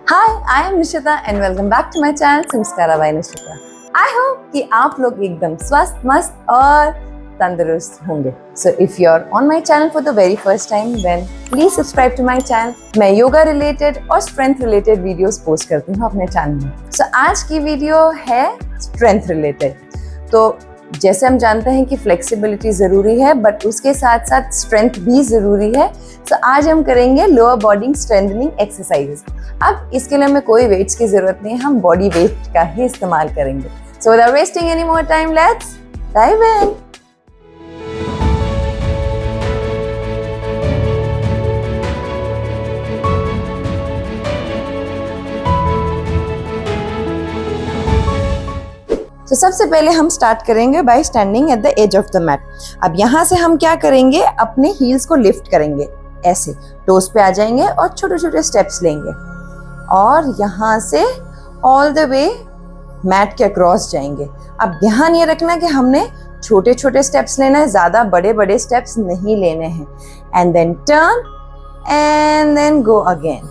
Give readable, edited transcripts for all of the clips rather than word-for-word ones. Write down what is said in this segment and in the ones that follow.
Hi, I am Nishita and welcome back to my channel Sanskara by Nishita. I hope कि आप लोग एकदम स्वस्थ, मस्त और तंदुरुस्त होंगे। So if you are on my channel for the very first time then please subscribe to my channel. मैं योगा रिलेटेड और स्ट्रेंथ रिलेटेड वीडियोस पोस्ट करती हूँ अपने चैनल में। सो आज की वीडियो है स्ट्रेंथ रिलेटेड। तो जैसे हम जानते हैं कि फ्लेक्सिबिलिटी ज़रूरी है बट उसके साथ साथ स्ट्रेंथ भी ज़रूरी है। सो आज हम करेंगे लोअर बॉडी स्ट्रेंथनिंग एक्सरसाइजेस। अब इसके लिए हमें कोई वेट्स की ज़रूरत नहीं है, हम बॉडी वेट का ही इस्तेमाल करेंगे। So without wasting any more time let's dive in. तो सबसे पहले हम स्टार्ट करेंगे by standing at the edge of the mat. अब यहाँ से हम क्या करेंगे, अपने हील्स को लिफ्ट करेंगे, ऐसे टोस पे आ जाएंगे और छोटे छोटे स्टेप्स लेंगे और यहाँ से ऑल द वे मैट के अक्रॉस जाएंगे। अब ध्यान ये रखना कि हमने छोटे छोटे स्टेप्स लेना है, ज़्यादा बड़े बड़े स्टेप्स नहीं लेने हैं। And then turn and then go again,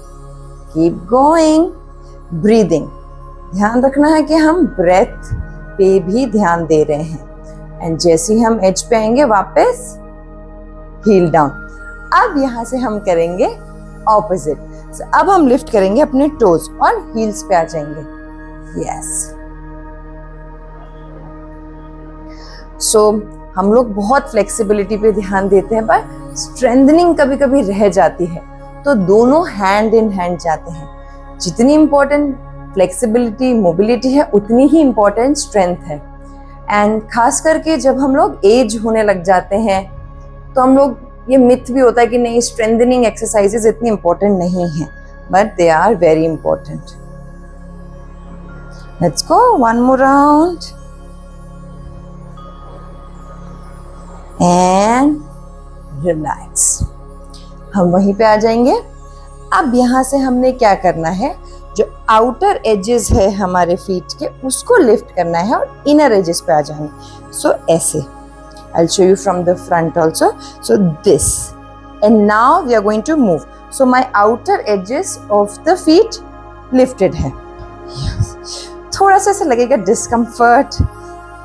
keep going, breathing. ध्यान रखना है कि हम ब्रेथ पे भी ध्यान दे रहे हैं। एंड जैसे ही हम एज पे आएंगे वापस हील डाउन। अब यहाँ से हम करेंगे ऑपोजिट। अब हम लिफ्ट करेंगे अपने टोज और हील्स पे आ जाएंगे। यस। सो हम लोग बहुत फ्लेक्सिबिलिटी पे ध्यान देते हैं पर स्ट्रेंथनिंग कभी कभी रह जाती है, तो दोनों हैंड इन हैंड जाते हैं। जितनी इंपॉर्टेंट फ्लेक्सिबिलिटी मोबिलिटी है उतनी ही इम्पोर्टेंट स्ट्रेंथ है। एंड खास करके जब हम लोग एज होने लग जाते हैं तो हम लोग ये मिथ भी होता है कि नहीं स्ट्रेंथनिंग एक्सरसाइजेज इतनी इम्पोर्टेंट नहीं है, but they are very important. Let's go one more round and relax. हम वहीं पे आ जाएंगे। अब यहाँ से हमने क्या करना है, जो आउटर एजेस है हमारे फीट के उसको लिफ्ट करना है और इनर एजेस पे आ जाना है। सो ऐसे I'll show you from the front also. So this, and now we are going to move. So my outer edges of the feet lifted है। थोड़ा सा ऐसा लगेगा डिस्कम्फर्ट,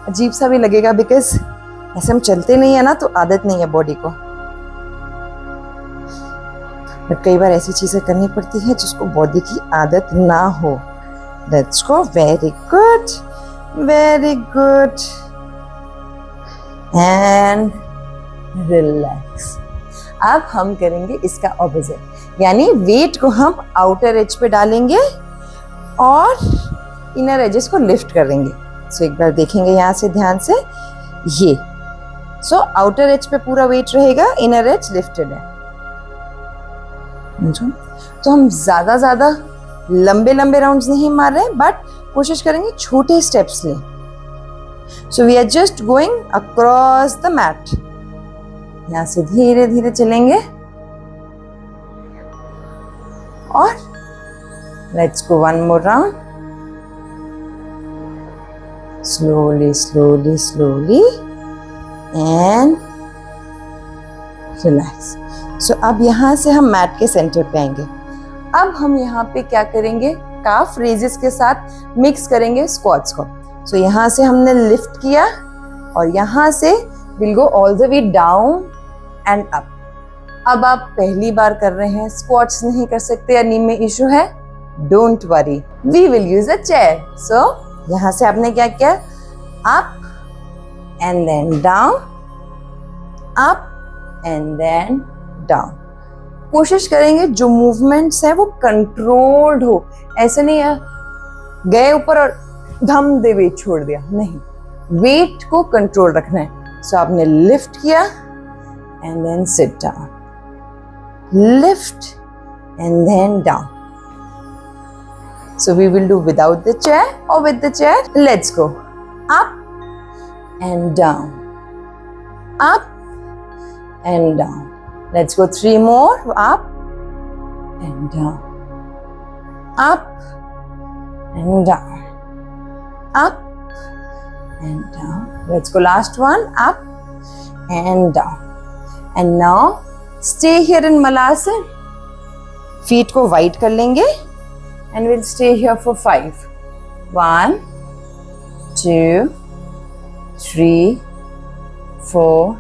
अजीब सा भी लगेगा बिकॉज ऐसे हम चलते नहीं है ना, तो आदत नहीं है बॉडी को। बट कई बार ऐसी चीजें करनी पड़ती है जिसको बॉडी की आदत ना हो। Let's go, very good, very good and relax. अब हम करेंगे इसका ऑपोजिट, यानी वेट को हम आउटर एज पे डालेंगे और इनर एजेस को लिफ्ट करेंगे। सो एक बार देखेंगे यहाँ से ध्यान से, ये सो आउटर एज पे पूरा वेट रहेगा, इनर एज लिफ्टेड है। तो हम ज्यादा लंबे लंबे राउंड्स नहीं मार रहे, बट कोशिश करेंगे छोटे स्टेप्स लें। So we are just going across the mat. यहां से धीरे धीरे चलेंगे और let's go one more round, slowly slowly slowly and relax. So अब यहाँ से हम मैट के सेंटर पे आएंगे। अब हम यहाँ पे क्या करेंगे, काफ रेजेस के साथ मिक्स करेंगे स्क्वाट्स को। सो यहाँ से हमने लिफ्ट किया और यहाँ से will go all the way down and up. अब आप पहली बार कर रहे हैं, स्क्वाट्स नहीं कर सकते या नी में इशू है, don't worry, we will use a chair. So यहाँ से आपने क्या किया, up and then down, up and then down. कोशिश करेंगे जो मूवमेंट्स है वो कंट्रोल्ड हो, ऐसे नहीं है गए ऊपर और धम दे वेट छोड़ दिया, नहीं, वेट को कंट्रोल रखना है। सो आपने लिफ्ट किया and then sit down, lift and then down. So we will do without the chair और with the chair. Let's go up and down, up and down. Let's go 3 more. Up and down, up and down, up and down. Let's go last one, up and down. And now stay here in Malasana. Feet को wide कर लेंगे and we'll stay here for 5. 1, 2, 3, 4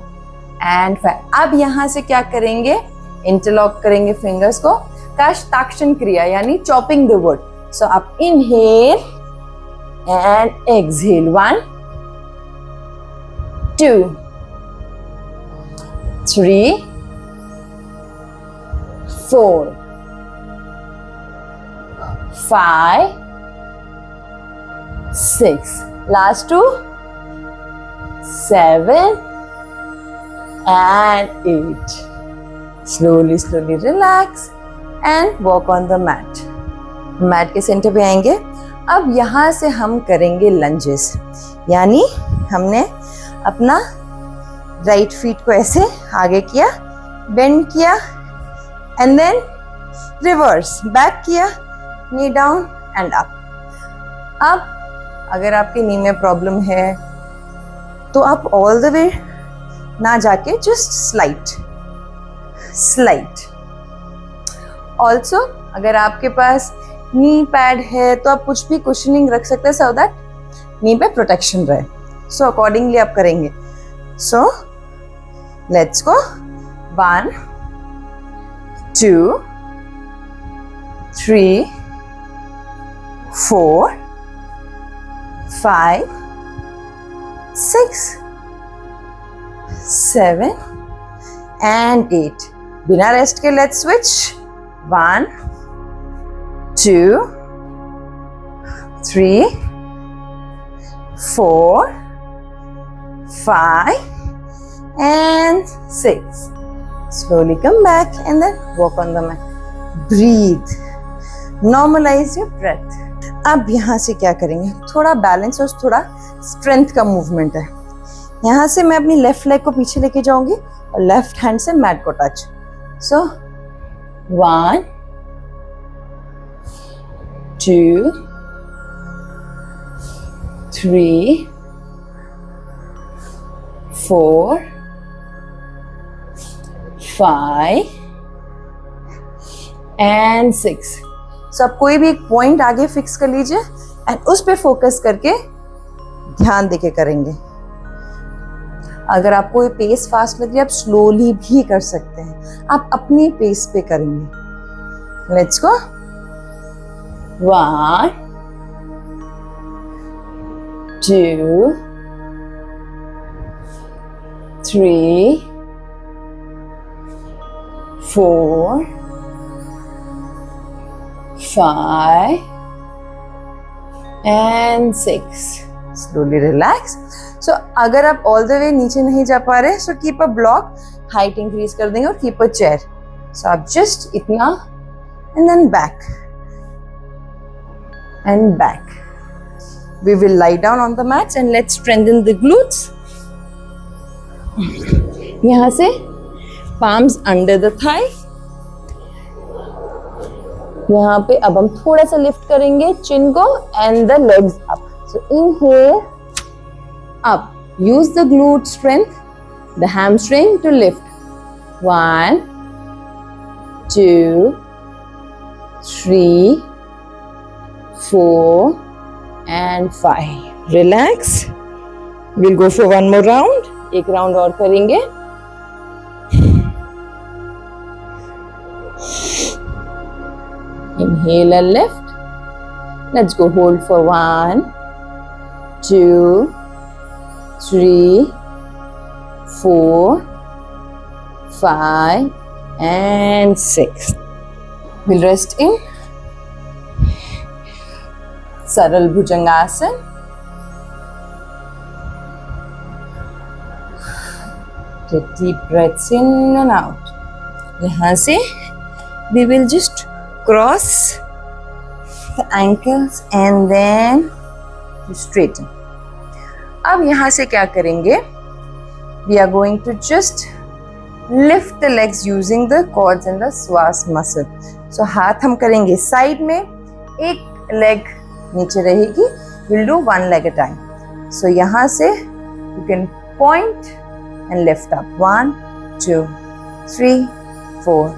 and 5. अब यहाँ से क्या करेंगे, interlock करेंगे fingers को, काष्ठाक्षन क्रिया यानी चॉपिंग द वुड. सो आप inhale and exhale. 1, 2, 3, 4, 5, 6. Last 2, 7 and 8. Slowly relax and walk on the mat. Mat के सेंटर पे आएंगे. अब यहाँ से हम करेंगे लंजेस, यानी हमने अपना राइट फीट को ऐसे आगे किया, बेंड किया एंड देन रिवर्स बैक किया, नी डाउन एंड अप. अब अगर आपके नी में प्रॉब्लम है तो आप ऑल द वे ना जाके जस्ट स्लाइड. ऑल्सो अगर आपके पास नी पैड है तो आप कुछ भी कुशनिंग रख सकते हैं, सो दैट नी पे प्रोटेक्शन रहे. सो अकॉर्डिंगली आप करेंगे. So let's go. 1, 2, 3, 4, 5, 6, 7 and 8. बिना रेस्ट के let's switch. 1, 2, 3, 4, 5 and 6. Slowly come back and then walk on the mat. Breathe. Normalize your breath. अब यहाँ से क्या करेंगे, थोड़ा बैलेंस और थोड़ा स्ट्रेंथ का मूवमेंट है. यहाँ से मैं अपनी लेफ्ट लेग को पीछे लेके जाऊंगी और लेफ्ट हैंड से मैट को टच. So 1, 2, 3, 4, 5 and 6. सो आप कोई भी एक पॉइंट आगे फिक्स कर लीजिए एंड उस पे फोकस करके ध्यान देके करेंगे. अगर आपको ये पेस फास्ट लग रही है आप स्लोली भी कर सकते हैं, आप अपनी पेस पे करेंगे. Let's go. 1, 2, 3, 4, 5 and 6. Slowly relax. So अगर आप all the way नीचे नहीं जा पा रहे, so keep a block, height increase कर देंगे और keep a chair. So आप just इतना and then back and back. We will lie down on the mats and let's strengthen the glutes. यहाँ से palms under the thigh. यहाँ पे अब हम थोड़ा सा लिफ्ट करेंगे चिन को and the legs up. So inhale up, use the glute strength, the hamstring to lift. 1, 2, 3, 4 and 5. Relax. Will go for one more round. एक राउंड और करेंगे. Inhale and lift. Let's go. Hold for 1, 2, 3, 4, 5 and 6. We'll rest in Saral Bhujangasana. Take deep breaths in and out. यहाँ से we will just cross the ankles and then straighten. अब यहाँ से क्या करेंगे, we are going to just lift the legs using the quads and the psoas muscle. So हाथ हम करेंगे साइड में, एक लेग नीचे रहेगी. we'll do one leg at a time. So यहाँ से you can point and lift up. 1, 2, 3, 4,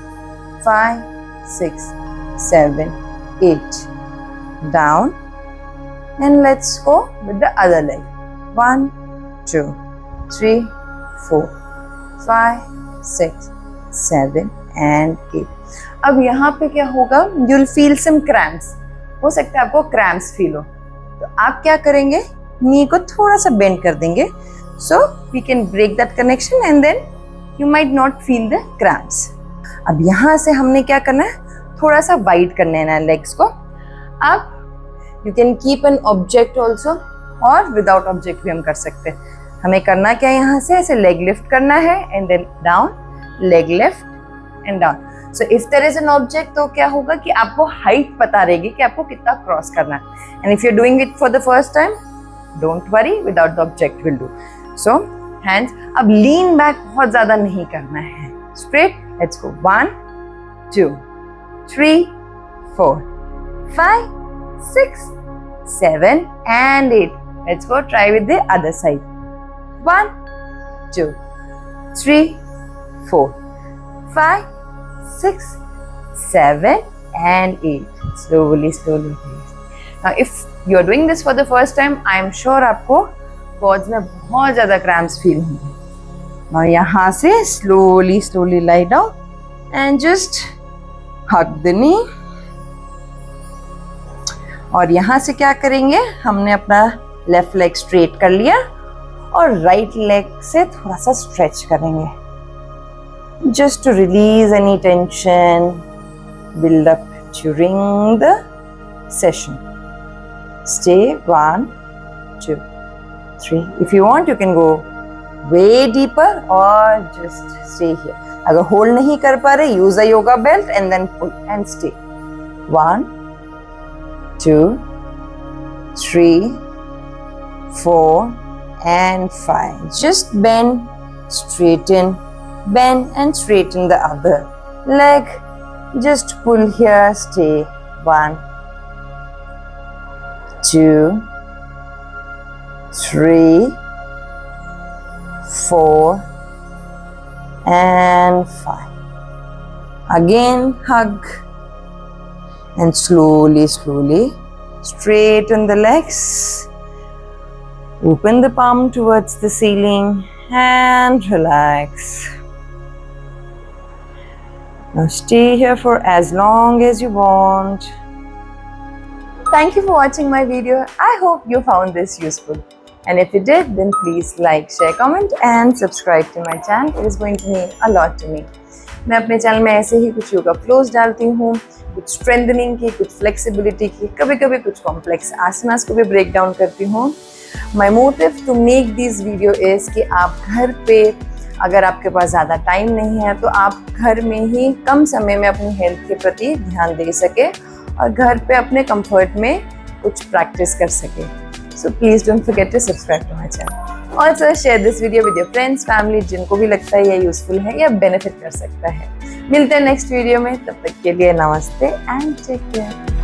5, 6, 7, 8, down, and let's go with the other leg. 1, 2, 3, 4, 5, 6, 7 and 8. अब यहाँ पे क्या होगा, you'll feel some cramps. हो सकता है आपको cramps feel हो, तो आप क्या करेंगे, नी को थोड़ा सा बेंड कर देंगे, so we can break that connection and then you might not feel the cramps. अब यहाँ से हमने क्या करना है, थोड़ा सा वाइड करना है ना लेग्स को. अब you can keep an object also, और विदाउट ऑब्जेक्ट भी हम कर सकते हैं. हमें करना क्या है, यहाँ से ऐसे लेग लिफ्ट करना है and then down, leg lift and down. So if there is an object तो क्या होगा कि आपको हाइट पता रहेगी कि आपको कितना क्रॉस करना है. And if you are doing it for the first time, don't worry, without the object will do. So hands. अब लीन बैक बहुत ज्यादा नहीं करना है, straight. Let's go. 1, 2, 3, 4, 5, 6, 7 and 8. Let's go try with the other side. 1, 2, 3, 4, 5, 6, 7 and 8. Slowly, slowly. Now, if you are doing this for the first time, I am sure आपको quads में बहुत ज़्यादा cramps feel होंगे. Now यहाँ से slowly, slowly lie down and just hug the knee. और यहाँ से क्या करेंगे, हमने अपना लेफ्ट लेग स्ट्रेट कर लिया और राइट लेग से थोड़ा सा स्ट्रेच करेंगे, just to release any tension build up during the session. Stay. 1, 2, 3. If you want you can go way deeper और जस्ट स्टे हियर. अगर होल्ड नहीं कर पा रहे, use a yoga belt and then pull and stay. 1, 2, 3, 4 and 5. Just bend, straighten, bend and straighten the other leg. Just pull here, stay. 1, 2, 3, 4 and 5. Again hug and slowly, slowly straighten the legs. Open the palm towards the ceiling and relax. Now stay here for as long as you want. Thank you for watching my video. I hope you found this useful. And if you did, then please like, share, comment and subscribe to my channel. It is going to mean a lot to me. मैं अपने channel में ऐसे ही कुछ yoga flows डालती हूँ, कुछ strengthening की, कुछ फ्लेक्सिबिलिटी की, कभी कभी कुछ कॉम्प्लेक्स आसनास को भी ब्रेक डाउन करती हूँ. My motive to make this video is कि आप घर पे, अगर आपके पास ज़्यादा टाइम नहीं है तो आप घर में ही कम समय में अपनी हेल्थ के प्रति ध्यान दे सके और घर पे अपने कंफर्ट में कुछ प्रैक्टिस कर सके. So please don't forget to subscribe to my channel. Also share this video with your friends, family, जिनको भी लगता है ये यूजफुल है या बेनिफिट कर सकता है. मिलते हैं नेक्स्ट वीडियो में, तब तक के लिए नमस्ते एंड टेक केयर.